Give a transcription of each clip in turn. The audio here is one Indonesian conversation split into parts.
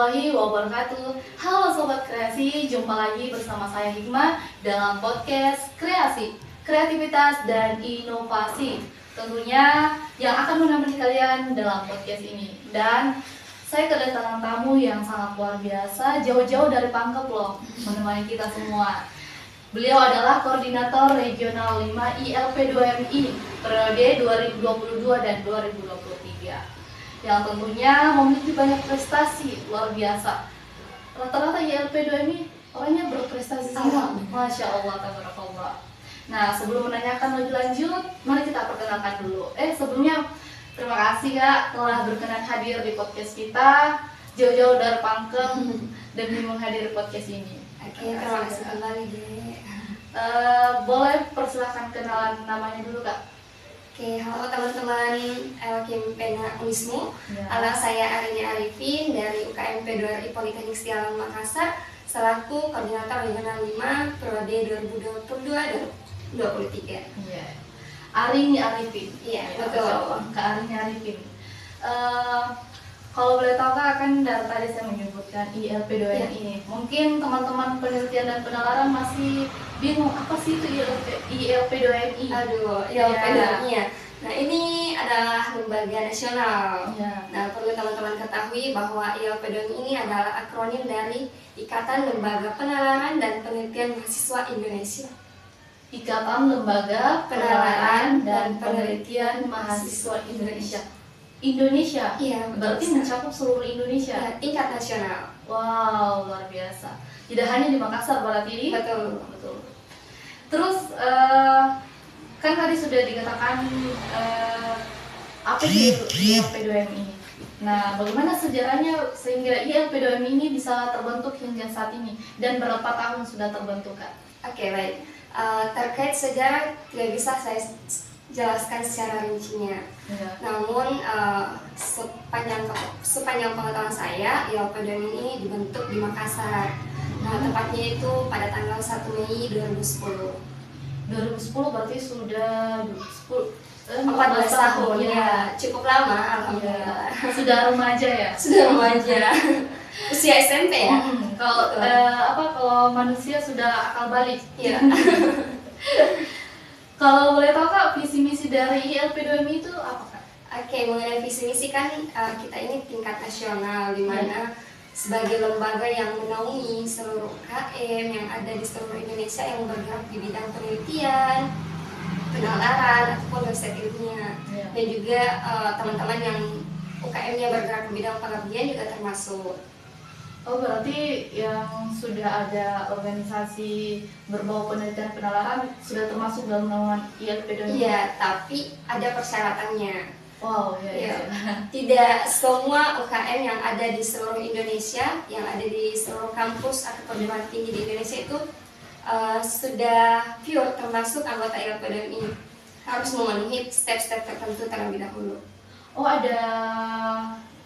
warahmatullahi wabarakatuh. Halo Sobat Kreasi, jumpa lagi bersama saya Hikmah dalam podcast Kreasi, Kreativitas dan Inovasi. Tentunya yang akan menemani kalian dalam podcast ini. Dan saya kedatangan tamu yang sangat luar biasa, jauh-jauh dari Pangkep loh, menemani kita semua. Beliau adalah Koordinator Regional 5 ILP2MI periode 2022 dan 2023 yang tentunya memiliki banyak prestasi luar biasa. Rata-rata ILP2MI orangnya berprestasi semua. Masya Allah, tabarakallah. Nah, sebelum menanyakan lebih lanjut, mari kita perkenalkan dulu. Sebelumnya terima kasih Kak telah berkenan hadir di podcast kita jauh-jauh dari Pangkep demi menghadiri podcast ini. Oke, terima kasih kembali Dek. Boleh persilahkan kenalan namanya dulu Kak. Oke, halo teman-teman LKM Pena Unismu. Ya. Saya Arinya Arifin dari UKM P2RI Politeknik Setiawan Makassar selaku Koordinator Regional 5 periode 2022-2023. Iya. Arini Arifin. Iya, Betul. betul. Kak Arini Arifin. Kalau boleh tahu Kak, kan dari tadi saya menyebutkan ILP2MI ini. Mungkin teman-teman penelitian dan penalaran masih bingung apa sih itu ILP2MI? Aduh, Iya. ILP2MI ya. Nah, ini adalah lembaga nasional. Iya. Nah, perlu teman-teman ketahui bahwa ILP2MI ini adalah akronim dari Ikatan Lembaga Penalaran dan Penelitian Mahasiswa Indonesia. Ikatan Lembaga Penalaran dan Penelitian Mahasiswa Indonesia. Indonesia? Iya, Berarti betul. mencakup seluruh Indonesia? Ya, tingkat nasional. Wow, luar biasa. Tidak hanya di Makassar berarti? Betul. Betul. Terus kan tadi sudah dikatakan apa itu ILP2MI ini. Nah, bagaimana sejarahnya sehingga ILP2MI ini bisa terbentuk hingga saat ini dan berapa tahun sudah terbentuk Kak? Oke, baik. Terkait sejarah tidak bisa saya jelaskan secara rincinya. Ya. Namun sepanjang pengetahuan saya, ILP2MI ini dibentuk di Makassar. Nah, tepatnya itu pada tanggal 1 Mei 2010. 2010 berarti sudah 14 tahun ya, cukup lama alhamdulillah. Sudah remaja ya? Sudah remaja. Usia SMP ya? Kalau manusia sudah akal balik. Iya. Kalau boleh tahu Kak, visi misi dari ILP2MI itu apa Kak? Oke, mengenai visi misi kan kita ini tingkat nasional di mana sebagai lembaga yang menaungi seluruh UKM yang ada di seluruh Indonesia yang bergerak di bidang penelitian, penalaran ataupun website ilmiah. Ya. Dan juga teman-teman yang UKM-nya bergerak di bidang pengabdian juga termasuk. Oh, berarti yang sudah ada organisasi berbau penelitian penalaran sudah termasuk dalam naungan ILP2MI? Iya, tapi ada persyaratannya. Wow, ya. Tidak semua UKM yang ada di seluruh Indonesia, yang ada di seluruh kampus atau perguruan tinggi di Indonesia itu sudah pure termasuk anggota ILP2MI. Harus memenuhi step-step tertentu terlebih dahulu. Oh, ada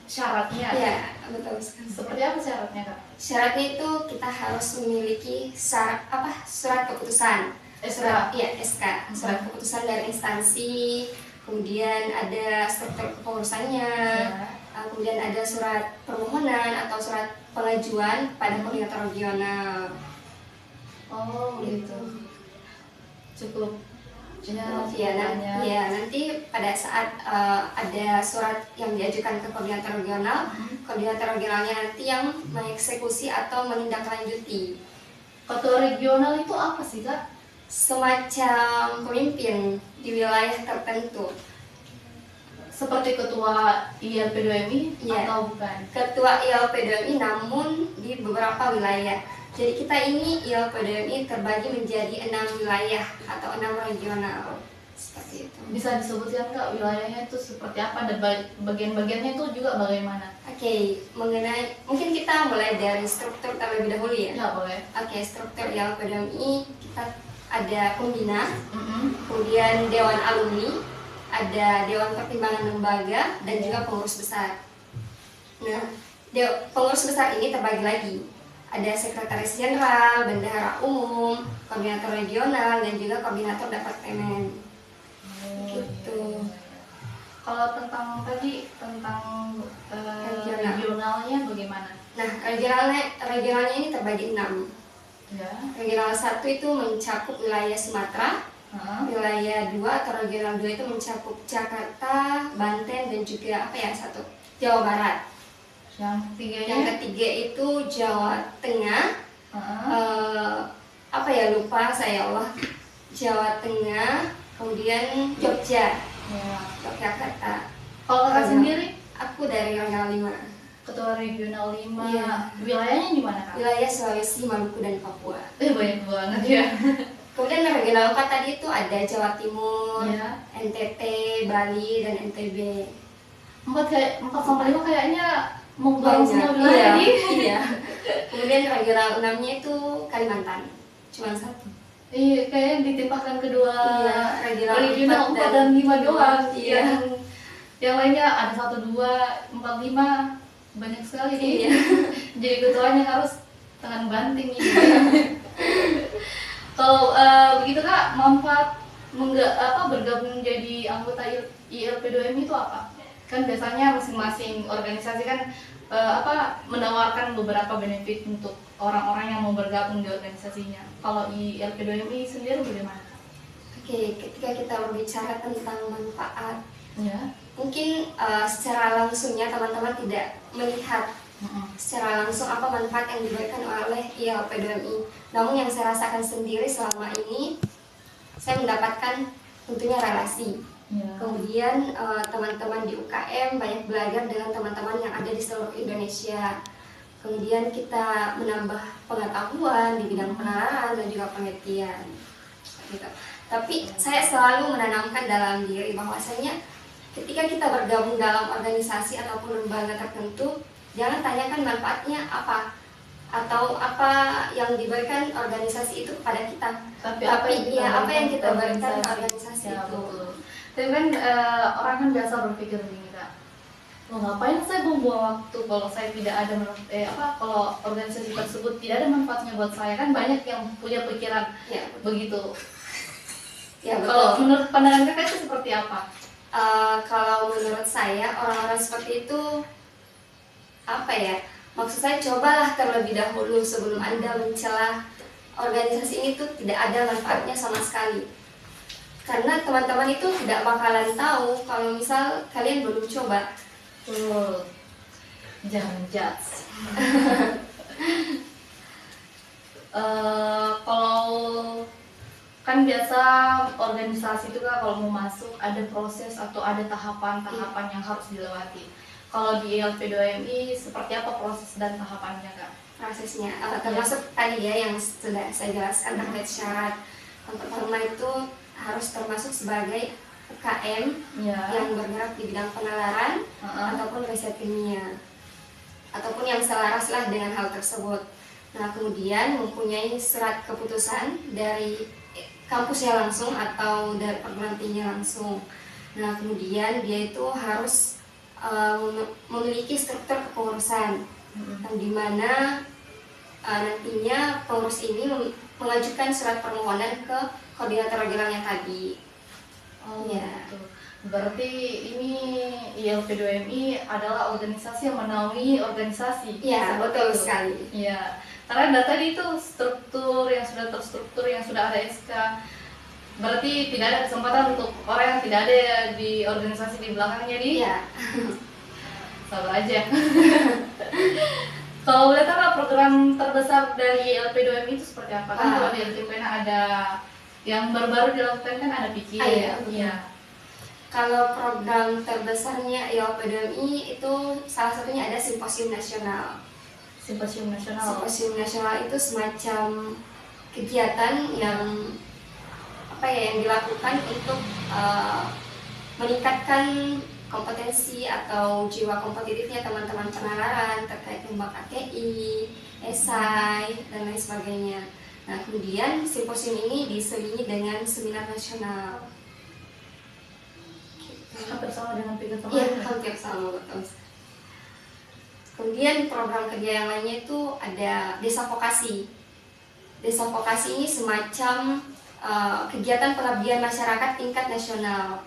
syaratnya? Iya, betul sekali. Seperti apa syaratnya Kak? Syaratnya itu kita harus memiliki surat keputusan. SK. Iya, SK. Surat keputusan dari instansi, kemudian ada struktur kepengurusannya, kemudian ada surat permohonan atau surat pengajuan pada koordinator regional. Oh, gitu. Cukup. Nanti pada saat ada surat yang diajukan ke koordinator regional, koordinator regionalnya nanti yang mengeksekusi atau menindaklanjuti. Ketua regional itu apa sih Kak? Semacam pemimpin di wilayah tertentu. Seperti ketua ILP2MI atau bukan? Ketua ILP2MI namun di beberapa wilayah. Jadi kita ini ILP2MI terbagi menjadi 6 wilayah atau 6 regional. Seperti itu. Bisa disebutkan Kak wilayahnya itu seperti apa dan bagian-bagiannya itu juga bagaimana? Oke, mungkin kita mulai dari struktur terlebih dahulu ya. Ya, boleh. Oke, struktur ILP2MI kita ada pembina, kemudian dewan alumni, ada dewan pertimbangan lembaga dan juga pengurus besar. Nah, pengurus besar ini terbagi lagi. Ada sekretaris jenderal, bendahara umum, koordinator regional dan juga koordinator departemen. Gitu. Kalau tentang tadi regionalnya bagaimana? Nah, regionalnya ini terbagi 6. Ya. Regional 1 itu mencakup wilayah Sumatera, wilayah 2 atau regional 2 itu mencakup Jakarta, Banten, dan juga Jawa Barat. Yang ketiganya? Yang ketiga itu Jawa Tengah. Lupa saya Allah. Jawa Tengah, kemudian Jogja, Yogyakarta. Kalau kakak sendiri? Aku dari regional 5. Ketua regional 5. Iya. Wilayahnya di mana, Kak? Wilayah Sulawesi, Maluku, dan Papua. Banyak banget ya. Kemudian regional 4 tadi itu ada Jawa Timur, Iya. NTT, Bali, dan NTB. 4 sampai 5 kayaknya menggabung semua Banyak. wilayah nih. Iya. Kemudian regional 6-nya itu Kalimantan, cuma 1. Iya, kayaknya ditimpahkan kedua regional 4 dan 5 doang. Iya. Yang lainnya ada 1, 2, 4, 5. Banyak sekali nih. Iya. Jadi ketuanya harus tangan banting nih. Kalau begitu Kak, manfaat bergabung menjadi anggota ILP2M itu apa? Kan biasanya masing-masing organisasi kan menawarkan beberapa benefit untuk orang-orang yang mau bergabung di organisasinya. Kalau ILP2M sendiri bagaimana? Oke, ketika kita berbicara tentang manfaat, Ya. mungkin secara langsungnya teman-teman tidak melihat secara langsung apa manfaat yang diberikan oleh ILP2MI. Namun yang saya rasakan sendiri selama ini, saya mendapatkan tentunya relasi. Ya. Kemudian teman-teman di UKM banyak belajar dengan teman-teman yang ada di seluruh Indonesia. Kemudian kita menambah pengetahuan di bidang penalaran dan juga penelitian. Gitu. Tapi saya selalu menanamkan dalam diri bahwasanya ketika kita bergabung dalam organisasi ataupun lembaga tertentu, jangan tanyakan manfaatnya apa atau apa yang diberikan organisasi itu kepada kita. Tapi apa yang kita berikan ke organisasi ya, itu. Betul. Tapi kan orang kan biasa berpikir begini Kak. Loh, ngapain saya buang waktu kalau saya tidak ada kalau organisasi tersebut tidak ada manfaatnya buat saya, kan banyak yang punya pikiran begitu. Ya, betul. Kalau menurut pandangan Kakak itu seperti apa? Kalau menurut saya orang-orang seperti itu maksud saya cobalah terlebih dahulu sebelum Anda mencela organisasi ini tuh tidak ada manfaatnya sama sekali. Karena teman-teman itu tidak bakalan tahu kalau misal kalian belum coba. Jangan judge. Kalau kan biasa organisasi itu kan kalau mau masuk ada proses atau ada tahapan-tahapan yang harus dilewati. Kalau di ILP2MI seperti apa proses dan tahapannya Kak? Prosesnya termasuk tadi ya yang sudah saya jelaskan terkait syarat. Yang pertama itu harus termasuk sebagai UKM yang bergerak di bidang penalaran ataupun riset ilmiah ataupun yang selaras lah dengan hal tersebut. Nah, kemudian mempunyai surat keputusan dari kampusnya langsung atau dari perguruan tingginya langsung. Nah, kemudian dia itu harus memiliki struktur kepengurusan, yang dimana nantinya pengurus ini mengajukan surat permohonan ke koordinator regionalnya tadi. Gitu. Berarti ini ILP2MI adalah organisasi yang menaungi organisasi. Iya, betul sekali. Iya. Karena tadi itu struktur yang sudah terstruktur, yang sudah ada SK. Berarti tidak ada kesempatan untuk orang yang tidak ada di organisasi di belakangnya nih. Iya. Sabar aja. Kalau boleh tahu program terbesar dari ILP2MI itu seperti apa? Kan kalau di LTPN ada yang baru-baru dilakukan kan ada PIKI. Iya. Kalau program terbesarnya ILP2MI itu salah satunya ada simposium nasional. Simposium nasional. Simposium nasional itu semacam kegiatan yang yang dilakukan untuk meningkatkan kompetensi atau jiwa kompetitifnya teman-teman penalaran terkait lomba KTI, esai, dan lain sebagainya. Nah, kemudian simposium ini diselingi dengan seminar nasional. Hampir sama dengan PIKI teman. Iya, hampir sama, betul. Kemudian program kerja yang lainnya itu ada desa vokasi. Desa vokasi ini semacam kegiatan pengabdian masyarakat tingkat nasional.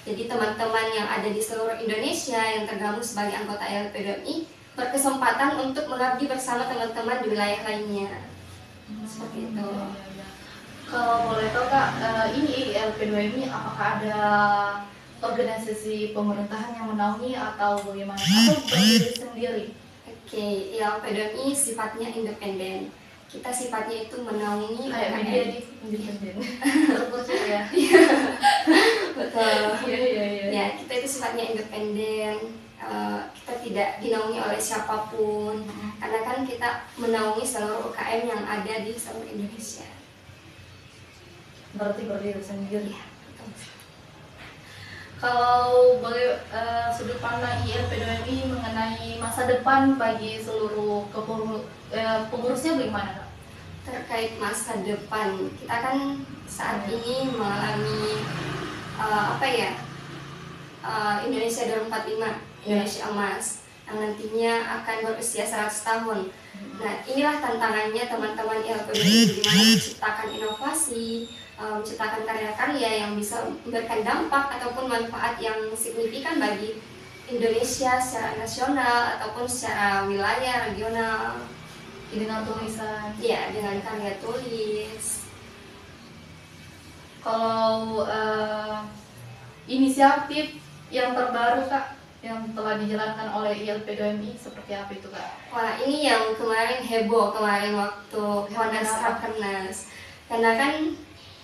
Jadi teman-teman yang ada di seluruh Indonesia yang tergabung sebagai anggota ILP2MI berkesempatan untuk mengabdi bersama teman-teman di wilayah lainnya. Seperti itu. Ya. Kalau boleh tahu Kak, ini ILP2MI apakah ada organisasi pemerintahan yang menaungi atau bagaimana? Atau berdiri sendiri? Oke, ILP2MI sifatnya independen. Kita sifatnya itu menaungi Kayak UKM. media di independen. Terpercaya. Betul. Iya. Ya, kita itu sifatnya independen. Kita tidak dinaungi oleh siapapun, karena kan kita menaungi seluruh UKM yang ada di seluruh Indonesia. Berarti berdiri sendiri. Ya, betul. Kalau boleh sudut pandang ILP2MI mengenai masa depan bagi seluruh pengurusnya bagaimana Kak? Terkait masa depan, kita kan saat ini mengalami Indonesia 2045, Indonesia emas, yang nantinya akan berusia 100 tahun. Nah, inilah tantangannya teman-teman ILP2MI, di mana menciptakan inovasi, menciptakan karya-karya yang bisa memberikan dampak ataupun manfaat yang signifikan bagi Indonesia secara nasional ataupun secara wilayah regional. Dengan tulisan. Ya, dengan karya tulis. Kalau inisiatif yang terbaru Kak yang telah dijalankan oleh ILP2MI seperti apa itu Kak? Wah, ini yang kemarin heboh kemarin waktu Hondas Rakernas. Karena kan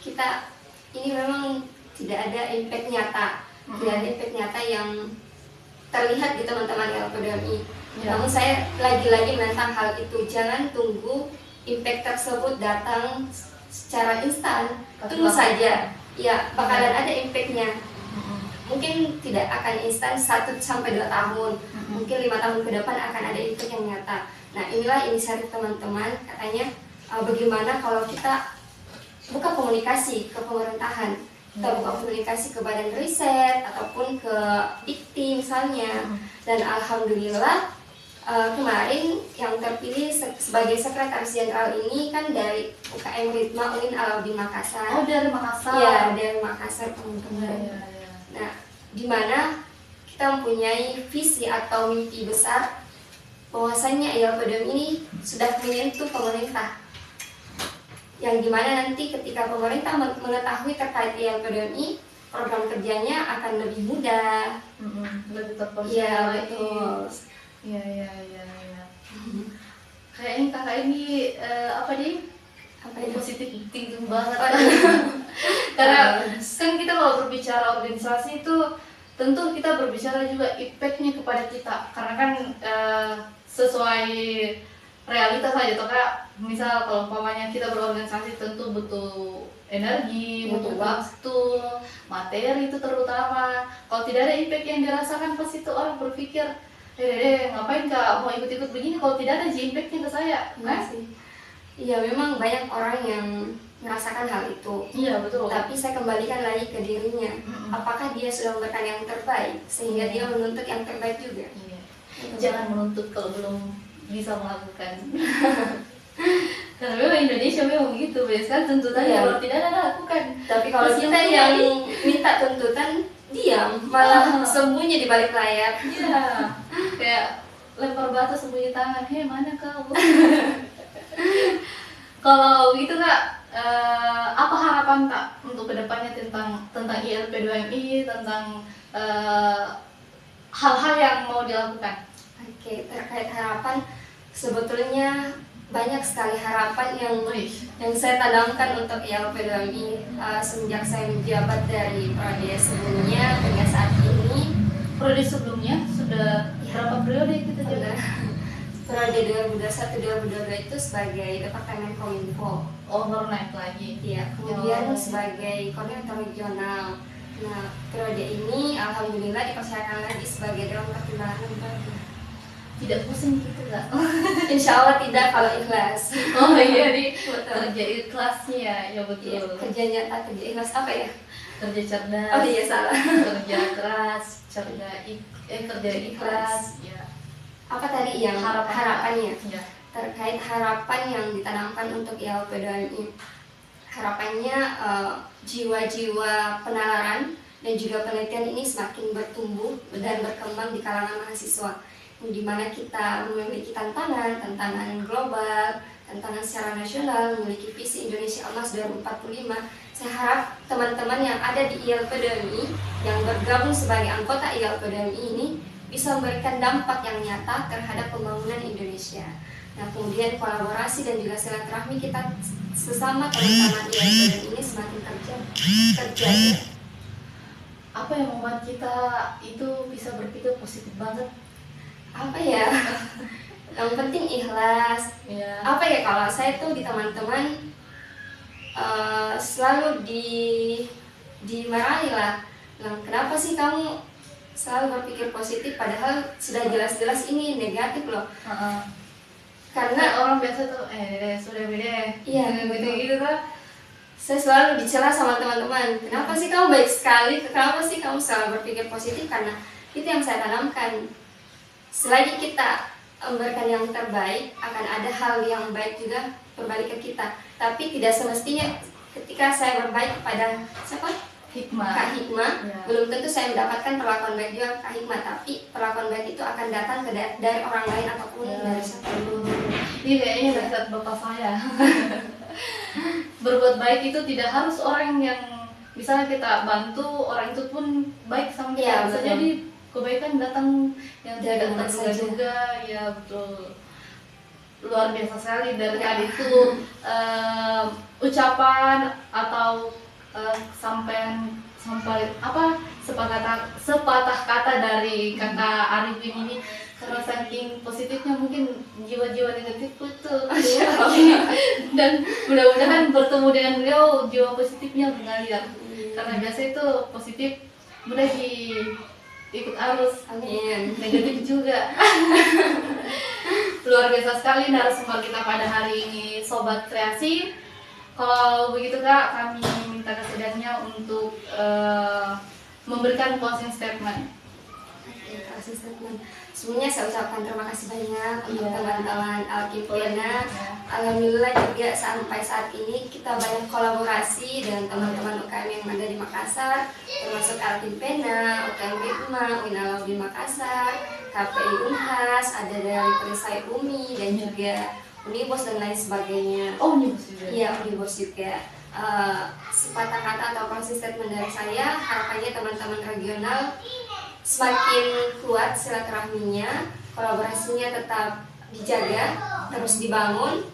kita ini memang tidak ada impact nyata, tidak ada impact nyata yang terlihat di teman-teman ILP2MI. Ya. Namun saya lagi-lagi menentang hal itu. Jangan tunggu impact tersebut datang secara instan. Tunggu saja, ya bakalan ada impactnya. Mungkin tidak akan instan 1-2 tahun, mungkin 5 tahun ke depan akan ada impact yang nyata. Nah, inilah inisiatif teman-teman, katanya bagaimana kalau kita buka komunikasi ke pemerintahan, kita buka komunikasi ke badan riset ataupun ke IKTI misalnya. Dan alhamdulillah kemarin yang terpilih sebagai sekretaris jenderal ini kan dari UKM Ritma Unin Alauddin Makassar. Oh, dari Makassar. Ya, dari Makassar teman-teman. Ya. Nah, di mana kita mempunyai visi atau mimpi besar bahwasanya ILP2MI ini sudah menyentuh pemerintah, yang dimana nanti ketika pemerintah mengetahui terkait ILP2MI, program kerjanya akan lebih mudah, lebih terpercaya. Iya, lagi. betul. Iya. Kayaknya kakak ini apa itu? Positif thinking banget. Karena kan kita kalau berbicara organisasi itu tentu kita berbicara juga impactnya kepada kita, karena kan sesuai realitas aja toh Kak. Misal kalau umpamanya kita berorganisasi tentu butuh energi, butuh waktu, materi itu terutama. Kalau tidak ada impact yang dirasakan, pasti itu orang berpikir, ngapain Kak mau ikut-ikut begini kalau tidak ada impactnya ke saya, kan? Iya, memang banyak orang yang merasakan hal itu. Iya, betul. Tapi saya kembalikan lagi ke dirinya. Apakah dia sudah memberikan yang terbaik sehingga dia menuntut yang terbaik juga? Iya. Jangan menuntut kalau belum bisa melakukan. Karena memang Indonesia memang begitu, biasanya tuntutannya kalau tidak ada lakukan. Tapi kalau kita yang minta tuntutan, diam, malah sembunyi di balik layar. Iya. Kayak lempar batu sembunyi tangan. Hei, mana kau? Kalau gitu Kak, apa harapan Kak untuk kedepannya tentang ILP2MI, tentang hal-hal yang mau dilakukan? Oke, terkait harapan, sebetulnya banyak sekali harapan yang saya tanamkan untuk ILP2MI semenjak saya menjabat dari periode sebelumnya hingga saat ini. Periode sebelumnya sudah berapa periode kita jabat? Periode 2021-2022 itu sebagai Departemen Kominfo. Oh, baru naik lagi. Iya, kemudian sebagai koordinator regional. Nah, periode ini alhamdulillah dipercayakan lagi sebagai Dewan Pertimbangan Lembaga. Tidak pusing gitu Kak? Insya Allah tidak kalau ikhlas. Oh iya, kerja ikhlasnya ya betul. Iya, kerja nyata, kerja ikhlas apa ya? Kerja cerdas. Oh iya, salah. Kerja keras, kerja ikhlas. Ya. Apa tadi yang harapannya? Ya. Terkait harapan yang ditanamkan untuk ILP2MI, harapannya jiwa-jiwa penalaran dan juga penelitian ini semakin bertumbuh dan berkembang di kalangan mahasiswa, di mana kita memiliki tantangan global, tantangan secara nasional, memiliki visi Indonesia Emas 2045. Saya harap teman-teman yang ada di ILPDMI yang bergabung sebagai anggota ILPDMI ini bisa memberikan dampak yang nyata terhadap pembangunan Indonesia. Nah, kemudian kolaborasi dan juga silaturahmi kita sesama teman-teman ILPDMI ini semakin terjaga. Apa yang membuat kita itu bisa berpikir positif banget? Apa ya? Yang penting ikhlas. Ya. Apa ya, kalau saya tuh di teman-teman selalu dimarahi lah. Kenapa sih kamu selalu berpikir positif padahal sudah jelas-jelas ini negatif loh. Karena orang biasa tuh sudah beda. Iya, gitu kan. Saya selalu dicela sama teman-teman. Kenapa sih kamu baik sekali? Kenapa sih kamu selalu berpikir positif? Karena itu yang saya tanamkan. Selagi kita memberikan yang terbaik, akan ada hal yang baik juga berbalik ke kita. Tapi tidak semestinya ketika saya berbaik kepada siapa? Kak Hikmah, ya. Belum tentu saya mendapatkan perlakuan baik juga Kak Hikmah, tapi perlakuan baik itu akan datang dari orang lain ataupun dari siapa dulu. Ini kayaknya dari bapak saya. Berbuat baik itu tidak harus orang yang misalnya kita bantu, orang itu pun baik sama kita. Ya, bisa jadi kebaikan datang yang tidak terduga juga. Ya betul. Luar biasa sekali dari tadi itu ucapan atau sampai apa sepatah kata dari kakak Arifin ini, karena saking positifnya mungkin jiwa-jiwa negatif itu dan mudah-mudahan bertemu dengan beliau jiwa positifnya mengalir, karena biasa itu positif mudah ikut arus. Amin. Negatif juga. Luar biasa sekali narasumber kita pada hari ini, Sobat Kreasi. Kalau begitu Kak, kami minta kesediaannya untuk memberikan closing statement. Closing statement. Sebelumnya saya ucapkan terima kasih banyak untuk teman-teman Alkipena. Alhamdulillah juga sampai saat ini kita banyak kolaborasi dengan teman-teman UKM yang ada di Makassar, termasuk Alkipena, UKM Ritma, Winalaw di Makassar, KPI Unhas, ada dari Perisai Umi dan juga Unibos dan lain sebagainya. Oh, Unibos juga. Iya, Unibos juga. Sepatah kata atau closing statement dari saya, harapannya teman-teman regional semakin kuat silaturahminya, kolaborasinya tetap dijaga, terus dibangun.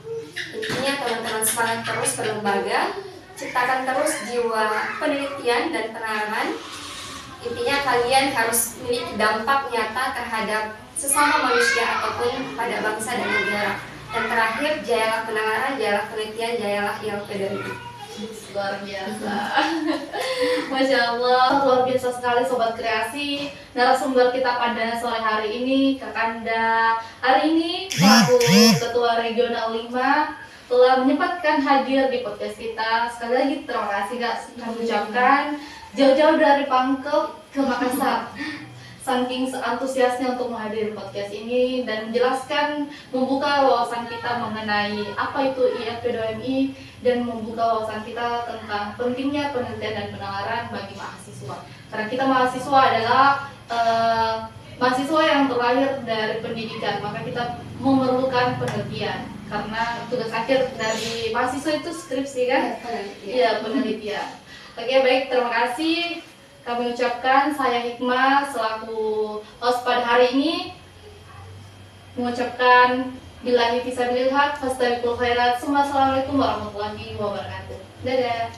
Intinya teman-teman semangat terus berlembaga, ciptakan terus jiwa penelitian dan penalaran. Intinya kalian harus memiliki dampak nyata terhadap sesama manusia ataupun pada bangsa dan negara. Dan terakhir, jayalah penalaran, jayalah penelitian, jayalah ILPDMI. Luar biasa. Masya Allah, luar biasa sekali Sobat Kreasi. Narasumber kita pada sore hari ini, Kak Kanda hari ini selaku Ketua Regional 5 telah menyempatkan hadir di podcast kita. Sekali lagi terima kasih Kak, kami ucapkan jauh-jauh dari Pangkep ke Makassar. Saking antusiasnya untuk menghadiri podcast ini dan menjelaskan, membuka wawasan kita mengenai apa itu ILPDMI dan membuka wawasan kita tentang pentingnya penelitian dan penalaran bagi mahasiswa. Karena kita mahasiswa adalah mahasiswa yang terlahir dari pendidikan, maka kita memerlukan penelitian. Karena tugas akhir dari mahasiswa itu skripsi kan? Iya, penelitian. Oke, baik, terima kasih. Kami ucapkan saya Hikmah selaku host pada hari ini mengucapkan billahi fisabilillah, fastabiqul khairat. Assalamualaikum warahmatullahi wabarakatuh. Dadah.